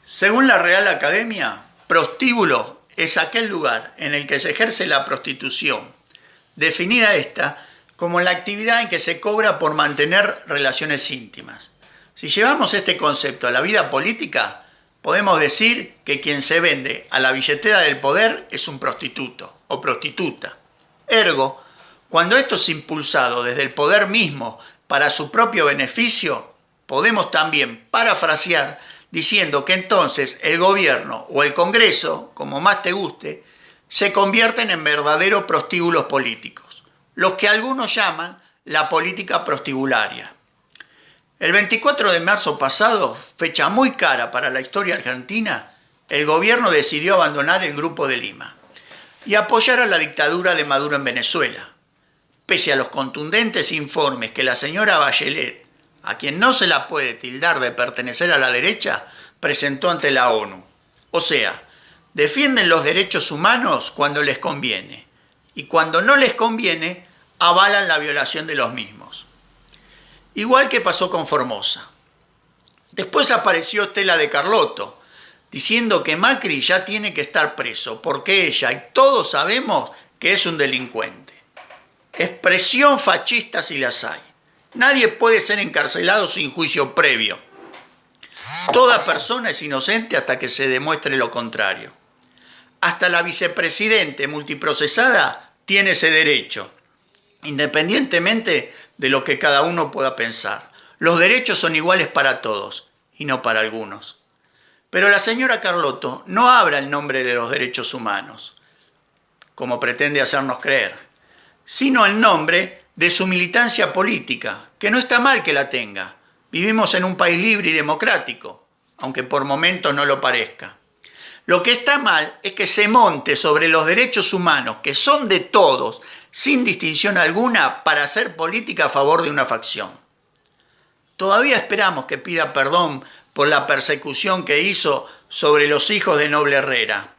Según la Real Academia, prostíbulo es aquel lugar en el que se ejerce la prostitución, definida esta como la actividad en que se cobra por mantener relaciones íntimas. Si llevamos este concepto a la vida política, podemos decir que quien se vende a la billetera del poder es un prostituto o prostituta. Ergo, cuando esto es impulsado desde el poder mismo para su propio beneficio, podemos también parafrasear diciendo que entonces el gobierno o el Congreso, como más te guste, se convierten en verdaderos prostíbulos políticos, los que algunos llaman la política prostibularia. El 24 de marzo pasado, fecha muy cara para la historia argentina, el gobierno decidió abandonar el Grupo de Lima y apoyar a la dictadura de Maduro en Venezuela, pese a los contundentes informes que la señora Bachelet, a quien no se la puede tildar de pertenecer a la derecha, presentó ante la ONU. O sea, defienden los derechos humanos cuando les conviene, y cuando no les conviene, avalan la violación de los mismos. Igual que pasó con Formosa. Después apareció Stella de Carlotto, diciendo que Macri ya tiene que estar preso, porque ella y todos sabemos que es un delincuente. Expresión fascista si las hay. Nadie puede ser encarcelado sin juicio previo. Toda persona es inocente hasta que se demuestre lo contrario. Hasta la vicepresidente multiprocesada tiene ese derecho, independientemente de lo que cada uno pueda pensar. Los derechos son iguales para todos y no para algunos. Pero la señora Carlotto no habla en nombre de los derechos humanos, como pretende hacernos creer, sino en nombre de su militancia política, que no está mal que la tenga. Vivimos en un país libre y democrático, aunque por momentos no lo parezca. Lo que está mal es que se monte sobre los derechos humanos, que son de todos, sin distinción alguna, para hacer política a favor de una facción. Todavía esperamos que pida perdón por la persecución que hizo sobre los hijos de Noble Herrera,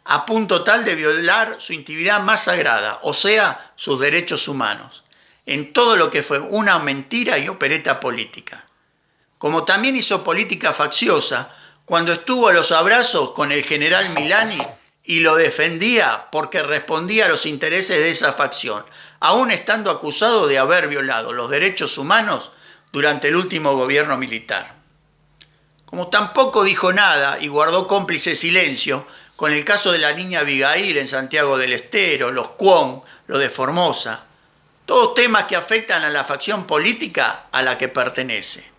a punto tal de violar su intimidad más sagrada, o sea, sus derechos humanos, en todo lo que fue una mentira y opereta política. Como también hizo política facciosa cuando estuvo a los abrazos con el general Milani y lo defendía porque respondía a los intereses de esa facción, aún estando acusado de haber violado los derechos humanos durante el último gobierno militar. Como tampoco dijo nada y guardó cómplice silencio con el caso de la niña Abigail en Santiago del Estero, los Cuón, lo de Formosa, todos temas que afectan a la facción política a la que pertenece.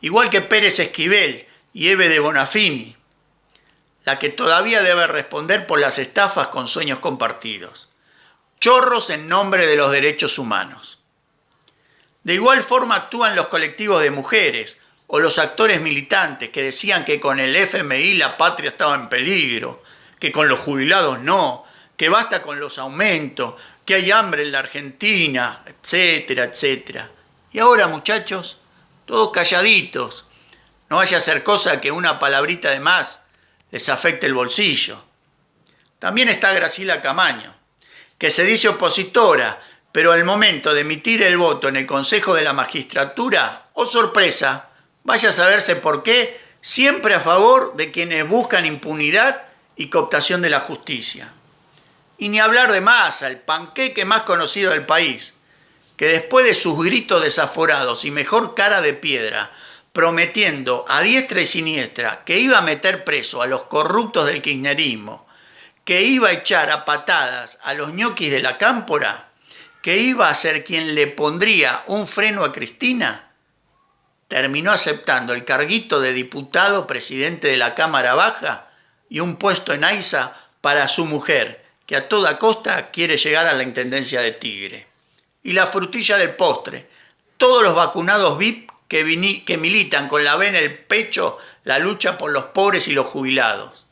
Igual que Pérez Esquivel y Eve de Bonafini, la que todavía debe responder por las estafas con sueños compartidos. Chorros en nombre de los derechos humanos. De igual forma actúan los colectivos de mujeres o los actores militantes que decían que con el FMI la patria estaba en peligro, que con los jubilados no, que basta con los aumentos, que hay hambre en la Argentina, etcétera, etcétera. Y ahora, muchachos, todos calladitos. No vaya a ser cosa que una palabrita de más les afecte el bolsillo. También está Graciela Camaño, que se dice opositora, pero al momento de emitir el voto en el Consejo de la Magistratura, ¡oh sorpresa!, vaya a saberse por qué, siempre a favor de quienes buscan impunidad y cooptación de la justicia. Y ni hablar de Massa, el panqueque más conocido del país, que después de sus gritos desaforados y mejor cara de piedra, prometiendo a diestra y siniestra que iba a meter preso a los corruptos del kirchnerismo, que iba a echar a patadas a los ñoquis de la Cámpora, que iba a ser quien le pondría un freno a Cristina, terminó aceptando el carguito de diputado presidente de la Cámara Baja y un puesto en AISA para su mujer, que a toda costa quiere llegar a la Intendencia de Tigre. Y la frutilla del postre, todos los vacunados VIP que militan con la V en el pecho la lucha por los pobres y los jubilados,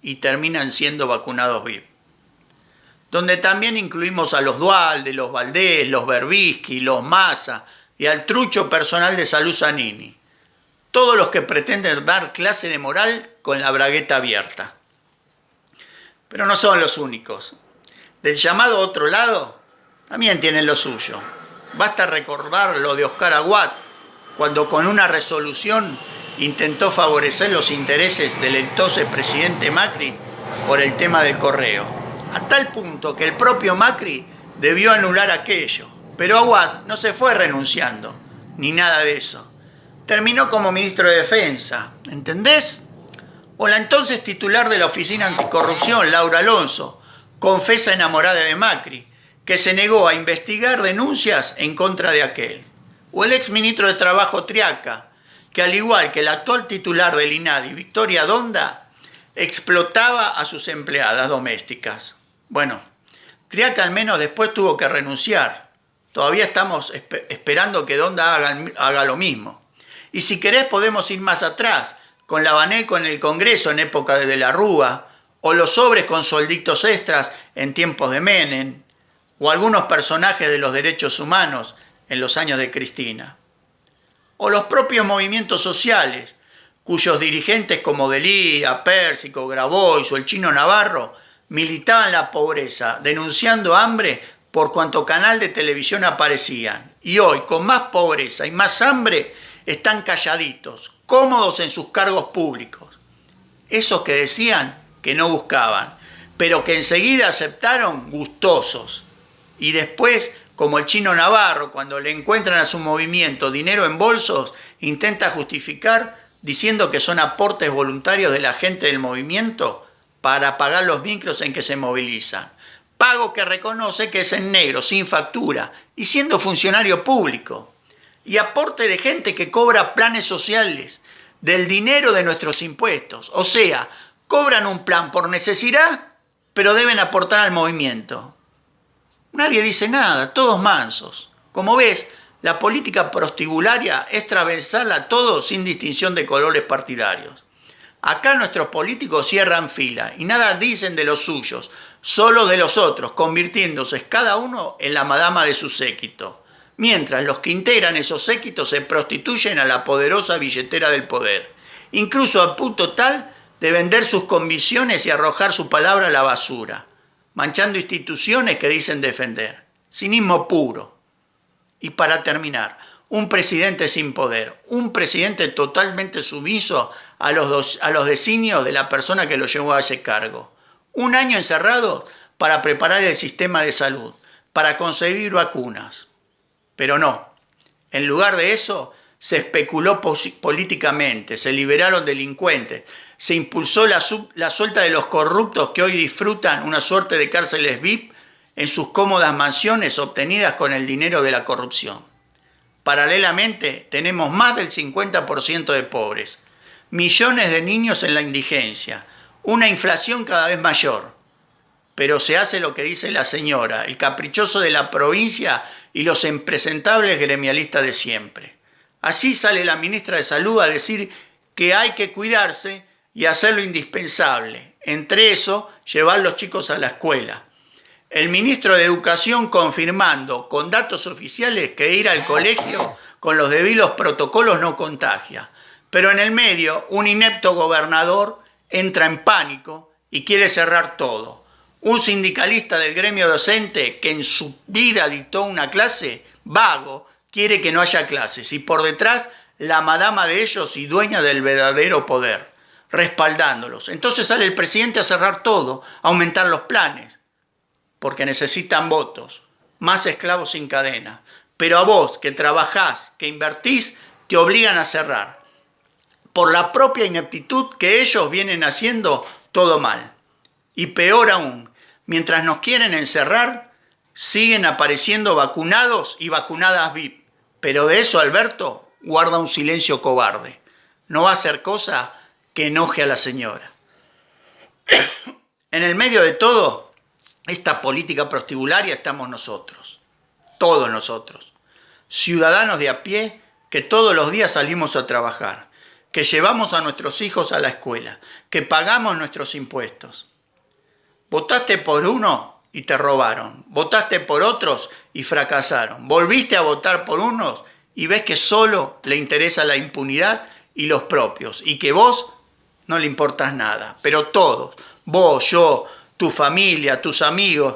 y terminan siendo vacunados VIP. Donde también incluimos a los Duhalde, los Valdés, los Berbisky, los Massa y al trucho personal de Salud Zanini. Todos los que pretenden dar clase de moral con la bragueta abierta. Pero no son los únicos. Del llamado otro lado, también tienen lo suyo. Basta recordar lo de Oscar Aguad, cuando con una resolución intentó favorecer los intereses del entonces presidente Macri por el tema del correo, a tal punto que el propio Macri debió anular aquello. Pero Aguad no se fue renunciando, ni nada de eso. Terminó como ministro de Defensa, ¿entendés? O la entonces titular de la Oficina Anticorrupción, Laura Alonso, confesa enamorada de Macri, que se negó a investigar denuncias en contra de aquel. O el ex ministro de Trabajo Triaca, que al igual que el actual titular del INADI, Victoria Donda, explotaba a sus empleadas domésticas. Bueno, Triaca al menos después tuvo que renunciar. Todavía estamos esperando que Donda haga lo mismo. Y si querés podemos ir más atrás, con la Baneco en el Congreso en época de la Rúa, o los sobres con solditos extras en tiempos de Menem, o algunos personajes de los derechos humanos en los años de Cristina. O los propios movimientos sociales, cuyos dirigentes como Delía, Pérsico, Grabois o el Chino Navarro militaban la pobreza, denunciando hambre por cuanto canal de televisión aparecían. Y hoy, con más pobreza y más hambre, están calladitos, cómodos en sus cargos públicos. Esos que decían que no buscaban, pero que enseguida aceptaron gustosos. Y después, como el Chino Navarro, cuando le encuentran a su movimiento dinero en bolsos, intenta justificar diciendo que son aportes voluntarios de la gente del movimiento para pagar los micros en que se movilizan. Pago que reconoce que es en negro, sin factura, y siendo funcionario público. Y aporte de gente que cobra planes sociales del dinero de nuestros impuestos. O sea, cobran un plan por necesidad, pero deben aportar al movimiento. Nadie dice nada, todos mansos. Como ves, la política prostibularia es transversal a todos sin distinción de colores partidarios. Acá nuestros políticos cierran fila y nada dicen de los suyos, solo de los otros, convirtiéndose cada uno en la madama de su séquito. Mientras los que integran esos séquitos se prostituyen a la poderosa billetera del poder, incluso a punto tal de vender sus convicciones y arrojar su palabra a la basura, manchando instituciones que dicen defender. Cinismo puro. Y para terminar, un presidente sin poder, un presidente totalmente sumiso a los designios de la persona que lo llevó a ese cargo. Un año encerrado para preparar el sistema de salud, para concebir vacunas. Pero no, en lugar de eso se especuló políticamente, se liberaron delincuentes, se impulsó la suelta de los corruptos que hoy disfrutan una suerte de cárceles VIP en sus cómodas mansiones obtenidas con el dinero de la corrupción. Paralelamente, tenemos más del 50% de pobres, millones de niños en la indigencia, una inflación cada vez mayor. Pero se hace lo que dice la señora, el caprichoso de la provincia y los impresentables gremialistas de siempre. Así sale la ministra de Salud a decir que hay que cuidarse y hacer lo indispensable. Entre eso, llevar los chicos a la escuela. El ministro de Educación confirmando con datos oficiales que ir al colegio con los debidos protocolos no contagia. Pero en el medio, un inepto gobernador entra en pánico y quiere cerrar todo. Un sindicalista del gremio docente que en su vida dictó una clase, vago, quiere que no haya clases. Y por detrás, la madama de ellos y dueña del verdadero poder, respaldándolos. Entonces sale el presidente a cerrar todo, a aumentar los planes, porque necesitan votos, más esclavos sin cadena. Pero a vos, que trabajás, que invertís, te obligan a cerrar, por la propia ineptitud que ellos vienen haciendo todo mal. Y peor aún, mientras nos quieren encerrar, siguen apareciendo vacunados y vacunadas VIP. Pero de eso Alberto guarda un silencio cobarde. No va a hacer cosa que enoje a la señora. En el medio de todo, esta política prostibularia estamos nosotros. Todos nosotros. Ciudadanos de a pie que todos los días salimos a trabajar, que llevamos a nuestros hijos a la escuela, que pagamos nuestros impuestos. Votaste por uno y te robaron. Votaste por otros y fracasaron. Volviste a votar por unos y ves que solo le interesa la impunidad y los propios. Y que vos no le importas nada. Pero todos, vos, yo, tu familia, tus amigos,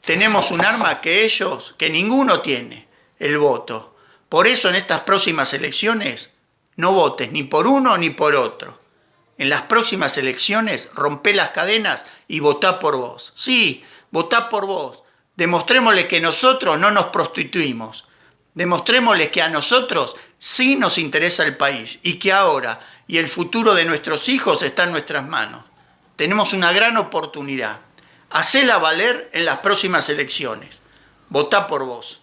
tenemos un arma que ninguno tiene, el voto. Por eso en estas próximas elecciones No votes ni por uno ni por otro. En las próximas elecciones rompé las cadenas y votá por vos. Sí, votá por vos. Demostrémosle que nosotros no nos prostituimos. Demostrémosles que a nosotros sí nos interesa el país y que ahora y el futuro de nuestros hijos está en nuestras manos. Tenemos una gran oportunidad. Hacela valer en las próximas elecciones. Votá por vos.